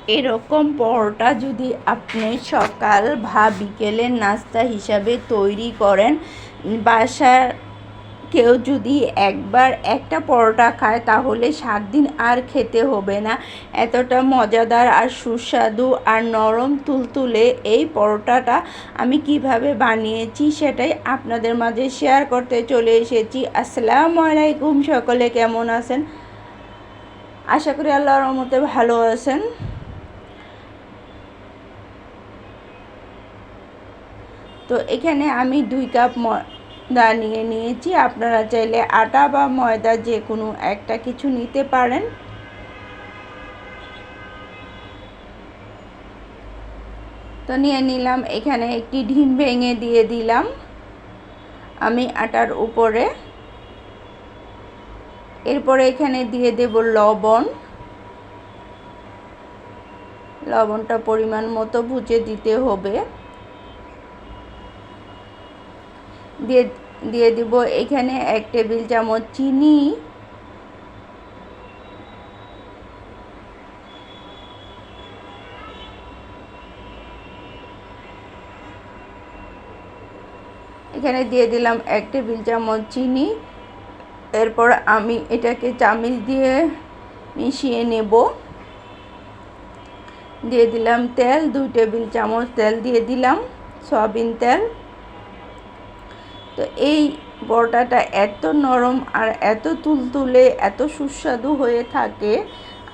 এরকম পরোটা যদি আপনি সকাল বা বিকেলের নাস্তা হিসাবে তৈরি করেন, বাসার কেউ যদি একবার একটা পরোটা খায় তাহলে 7 দিন আর খেতে হবে না। এতটা মজাদার আর সুস্বাদু আর নরম তুলতুলে এই পরোটাটা আমি কিভাবে বানিয়েছি সেটাই আপনাদের মাঝে শেয়ার করতে চলে এসেছি। আসসালামু আলাইকুম, সকলে কেমন আছেন? আশা করি আল্লাহর রহমতে ভালো আছেন। তো এখানে আমি 2 কাপ ময়দা নিয়ে নিয়েছি। আপনারা চাইলে আটা বা ময়দা যে কোনো একটা কিছু নিতে পারেন। তো নিয়ে নিলাম, এখানে একটি ডিম ভেঙে দিয়ে দিলাম আমি আটার উপরে। এরপরে এখানে দিয়ে দেব লবণ। লবণটা পরিমাণ মতো বুঝে দিতে হবে। দিয়ে দিব এখানে 1 টেবিল চামচ চিনি। এখানে দিয়ে দিলাম 1 টেবিল চামচ চিনি। এরপর আমি এটাকে চামচ দিয়ে মিশিয়ে নেব। দিয়ে দিলাম তেল, 2 টেবিল চামচ তেল দিয়ে দিলাম, সয়াবিন তেল। তো এই পরোটাটা এত নরম আর এত তুলতুলে, এত সুস্বাদু হয়ে থাকে,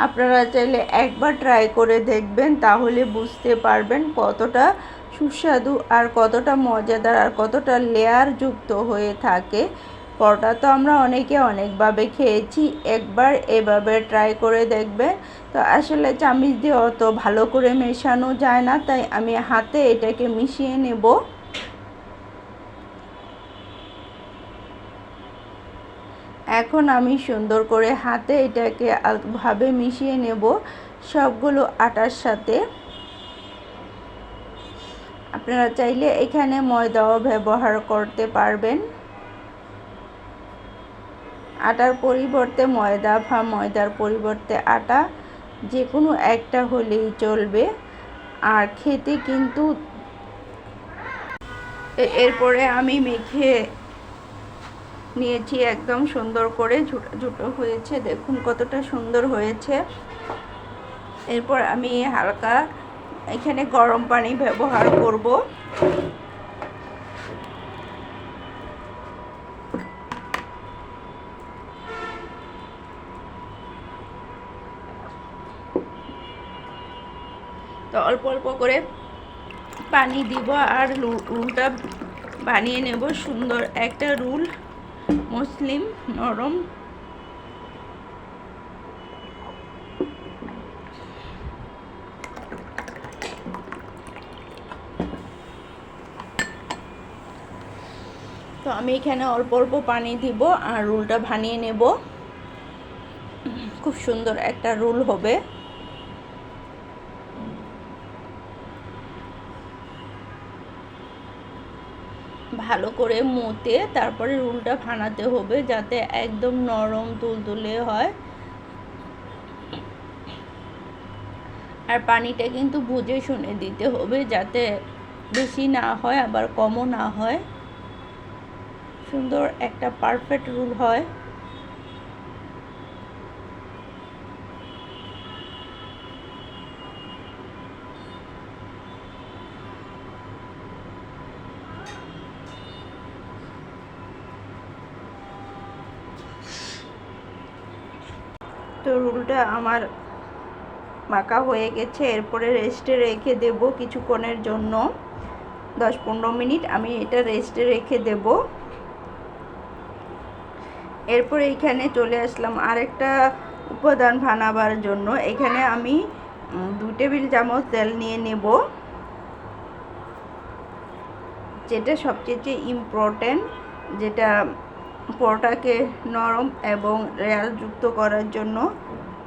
আপনারা চাইলে একবার ট্রাই করে দেখবেন, তাহলে বুঝতে পারবেন কতটা সুস্বাদু আর কতটা মজাদার আর কতটা লেয়ার যুক্ত হয়ে থাকে। পরোটা তো আমরা অনেকে অনেকভাবে খেয়েছি, একবার এভাবে ট্রাই করে দেখবেন। তো আসলে চামচ দিয়ে অত ভালো করে মেশানো যায় না, তাই আমি হাতে এটাকে মিশিয়ে নেব। এখন আমি সুন্দর করে হাতে এটাকে ভাবে মিশিয়ে নেব সবগুলো আটার সাথে। আপনারা চাইলে এখানে ময়দাও ব্যবহার করতে পারবেন। আটার পরিবর্তে ময়দা বা ময়দার পরিবর্তে আটা, যে কোনো একটা হলেই চলবে। আর খেতে কিন্তু এরপরে আমি মেখে নিয়েছি, একদম সুন্দর করে ঝুটো হয়েছে, দেখুন কতটা সুন্দর হয়েছে। এরপর আমি হালকা এখানে গরম পানি ব্যবহার করব। তো অল্প অল্প করে পানি দিব আর রুলটা বানিয়ে নেব, সুন্দর একটা রুল, মুসলিম নরম। তো আমি এখানে অল্প অল্প পানি দিব আর রুলটা বানিয়ে নেব। খুব সুন্দর একটা রুল হবে। ভালো করে মতে তারপরে রুলটা বানাতে হবে, যাতে একদম নরম তুলতুলে হয়। আর পানিটা কিন্তু বুঝে শুনে দিতে হবে, যাতে বেশি না হয় আবার কমও না হয়, সুন্দর একটা পারফেক্ট রুল হয়। তো রুলটা আমার মাখা হয়ে গেছে। এরপরে রেস্টে রেখে দেব কিছুক্ষণের জন্য, 10-15 মিনিট আমি এটা রেস্টে রেখে দেব। এরপরে এখানে চলে আসলাম আরেকটা উপাদান বানাবার জন্য। এখানে আমি 2 টেবিল চামচ তেল নিয়ে নেব, যেটা সবচেয়ে ইম্পর্টেন্ট, যেটা পরোটাকে নরম এবং লেয়ারযুক্ত করার জন্য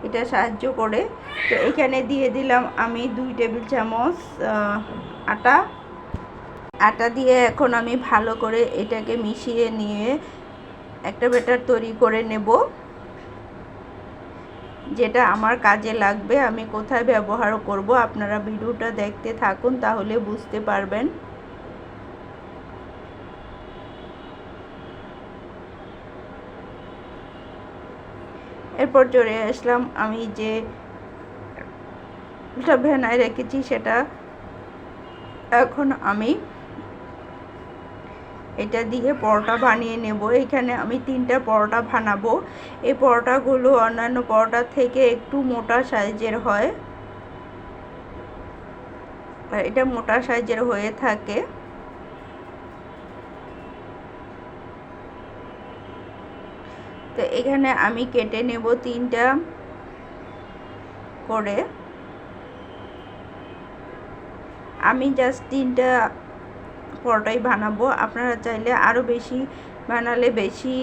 এটা সাহায্য করে। তো এখানে দিয়ে দিলাম আমি 2 টেবিল চামচ আটা দিয়ে এখন আমি ভালো করে এটাকে মিশিয়ে নিয়ে একটা ব্যাটার তৈরি করে নেব। যেটা আমার কাজে লাগবে, আমি কোথায় ব্যবহার করব। আপনারা ভিডিওটা দেখতে থাকুন, তাহলে বুঝতে পারবেন। এরপর চলে আসলাম আমি যে ভেনায় রেখেছি সেটা এখন আমি এটা দিয়ে পরোটা বানিয়ে নেব। এখানে আমি 3টা পরোটা বানাবো। এই পরোটাগুলো অন্যান্য পরোটার থেকে একটু মোটা সাইজের হয়, এটা মোটা সাইজের হয়ে থাকে। তো এখানে আমি কেটে নেব 3টা করে। আমি জাস্ট 3টা পরোটাই বানাবো, আপনারা চাইলে আরও বেশি বানালে বেশি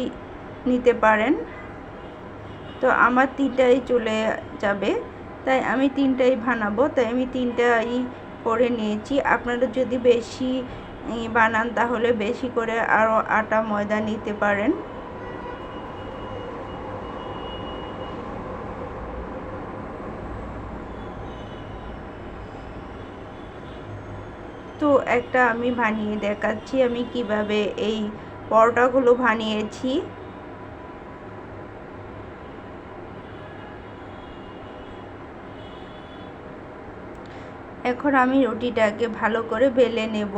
নিতে পারেন। তো আমার 3টাই চলে যাবে, তাই আমি 3টাই বানাবো, তাই আমি 3টাই করে নিয়েছি। আপনারা যদি বেশি বানান তাহলে বেশি করে আরও আটা ময়দা নিতে পারেন। তো একটা আমি বানিয়ে দেখাচ্ছি আমি কিভাবে এই পরোটাগুলো বানিয়েছি। এখন আমি রুটিটাকে ভালো করে বেলে নেব।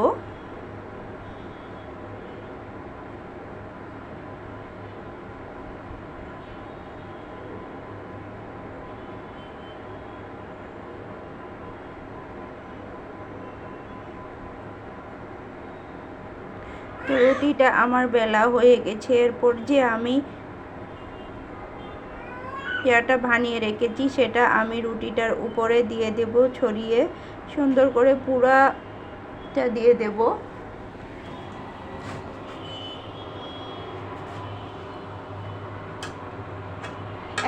তো রুটিটা আমার বেলা হয়ে গেছে। এরপর যে আমি পেয়ারটা বানিয়ে রেখেছি সেটা আমি রুটিটার উপরে দিয়ে দেব, ছড়িয়ে সুন্দর করে পুরাটা দিয়ে দেব।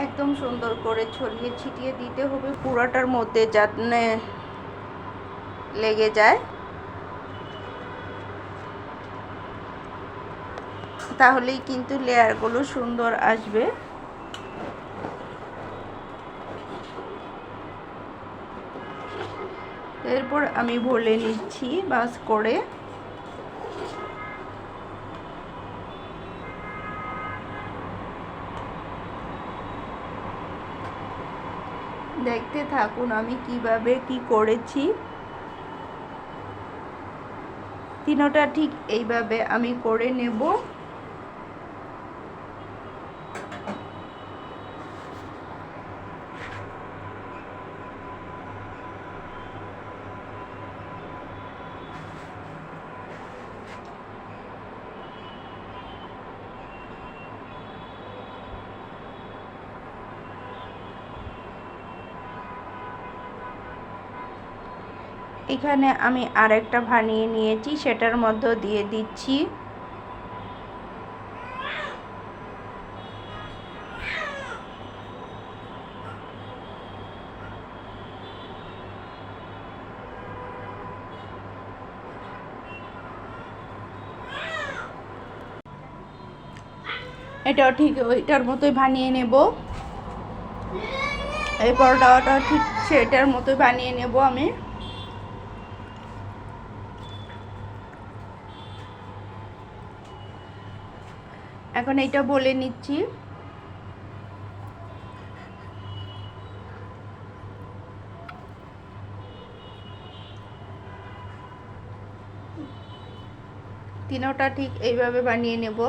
একদম সুন্দর করে ছড়িয়ে ছিটিয়ে দিতে হবে পুরাটার মধ্যে, যাতে লেগে যায়, তাহলেই কিন্তু লেয়ারগুলো সুন্দর আসবে। এরপর আমি ভরে নিচ্ছি বাস করে। দেখতে থাকুন আমি কিভাবে কি করেছি। 3টা ঠিক এইভাবে আমি করে নেব। এখানে আমি আরেকটা বানিয়ে নিয়েছি, সেটার মধ্যে দিয়ে দিচ্ছি। এটাও ঠিক ওইটার মতোই বানিয়ে নেব। এই পরোটাটা ঠিক সেটার মতোই বানিয়ে নেব আমি। এখন এইটা বলে নিচ্ছি। তিনোটা ঠিক এইভাবে বানিয়ে নেব।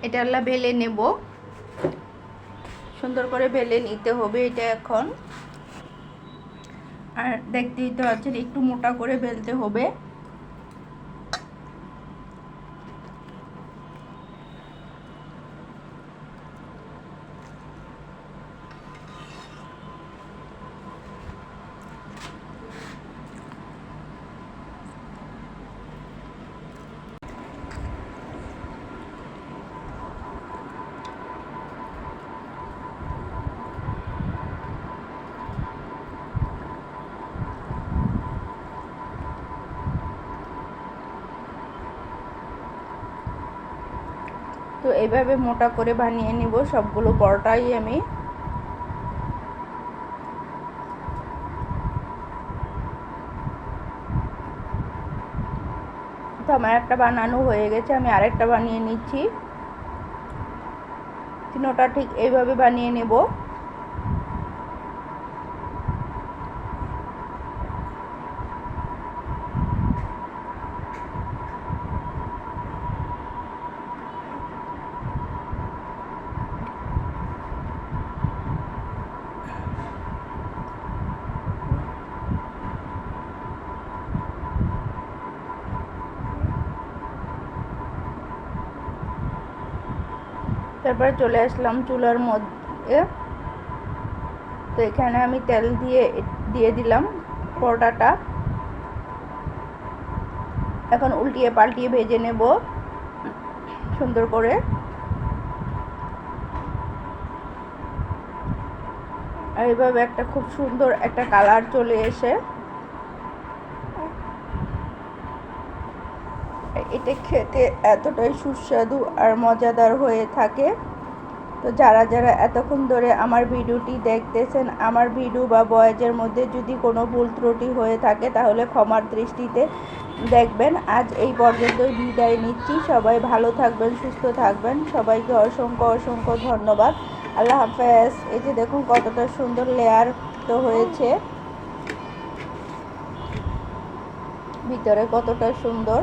এটা বেলে নেব, সুন্দর করে বেলে নিতে হবে এটা এখন। আর দেখতেই তো পাচ্ছেন একটু মোটা করে বেলতে হবে। এইভাবে মোটা করে বানিয়ে নিব সবগুলো পরোটাই আমি। তো আমার একটা বানানো হয়ে গেছে, আমি আরেকটা বানিয়ে নিচ্ছি। তিনোটা ঠিক এইভাবে বানিয়ে নেব। তারপরে চলে আসলাম চুলার মধ্যে। তো এখানে আমি তেল দিয়ে দিলাম পরোটাটা। এখন উল্টিয়ে পাল্টিয়ে ভেজে নেব সুন্দর করে। আর এইভাবে একটা খুব সুন্দর একটা কালার চলে এসে এটা খেতে এতটাই সুস্বাদু আর মজাদার হয়ে থাকে। তো যারা যারা এতক্ষণ ধরে আমার ভিডিওটি দেখতেছেন, আমার ভিডিও বা ভয়েসের মধ্যে যদি কোনো ভুল ত্রুটি হয়ে থাকে তাহলে ক্ষমার দৃষ্টিতে দেখবেন। আজ এই পর্যন্তই বিদায় নিচ্ছি। সবাই ভালো থাকবেন, সুস্থ থাকবেন। সবাইকে অসংখ্য অসংখ্য ধন্যবাদ। আল্লাহ হাফেজ। এই যে দেখুন কতটা সুন্দর লেয়ার তো হয়েছে, ভিতরে কতটা সুন্দর।